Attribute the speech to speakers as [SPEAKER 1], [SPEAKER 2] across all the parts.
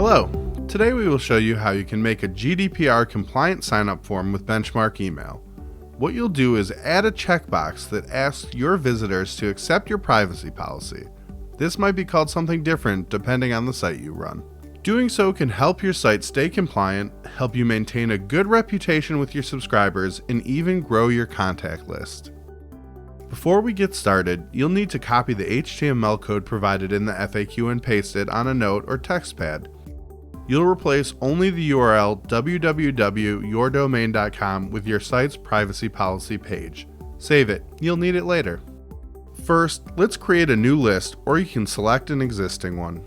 [SPEAKER 1] Hello, today we will show you how you can make a GDPR compliant sign-up form with Benchmark Email. What you'll do is add a checkbox that asks your visitors to accept your privacy policy. This might be called something different depending on the site you run. Doing so can help your site stay compliant, help you maintain a good reputation with your subscribers, and even grow your contact list. Before we get started, you'll need to copy the HTML code provided in the FAQ and paste it on a note or text pad. You'll replace only the URL www.yourdomain.com with your site's privacy policy page. Save it, you'll need it later. First, let's create a new list, or you can select an existing one.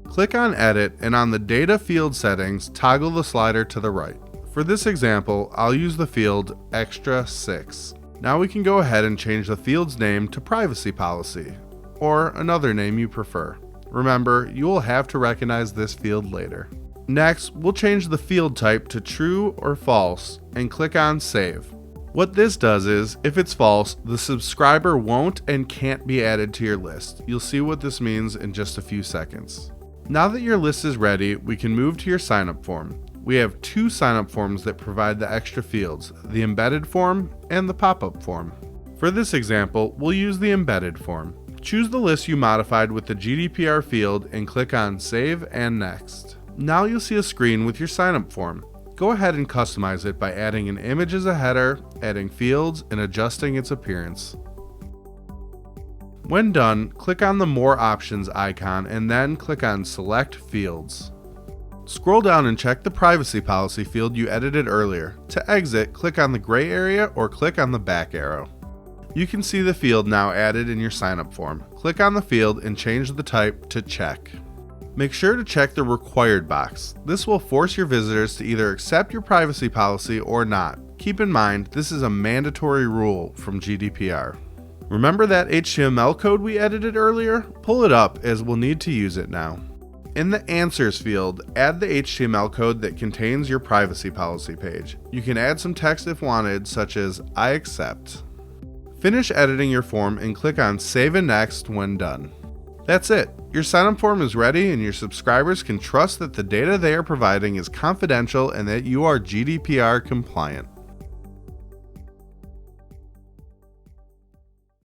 [SPEAKER 1] Click on Edit, and on the Data Field Settings, toggle the slider to the right. For this example, I'll use the field Extra 6. Now we can go ahead and change the field's name to Privacy Policy, or another name you prefer. Remember, you will have to recognize this field later. Next, we'll change the field type to True or False and click on Save. What this does is, if it's false, the subscriber won't and can't be added to your list. You'll see what this means in just a few seconds. Now that your list is ready, we can move to your sign-up form. We have two sign-up forms that provide the extra fields, the embedded form and the pop-up form. For this example, we'll use the embedded form. Choose the list you modified with the GDPR field and click on Save and Next. Now you'll see a screen with your sign-up form. Go ahead and customize it by adding an image as a header, adding fields, and adjusting its appearance. When done, click on the More Options icon and then click on Select Fields. Scroll down and check the privacy policy field you edited earlier. To exit, click on the gray area or click on the back arrow. You can see the field now added in your sign-up form. Click on the field and change the type to Check. Make sure to check the Required box. This will force your visitors to either accept your privacy policy or not. Keep in mind, this is a mandatory rule from GDPR. Remember that HTML code we edited earlier? Pull it up, as we'll need to use it now. In the Answers field, add the HTML code that contains your privacy policy page. You can add some text if wanted, such as I accept. Finish editing your form and click on Save and Next when done. That's it. Your sign-up form is ready, and your subscribers can trust that the data they are providing is confidential and that you are GDPR compliant.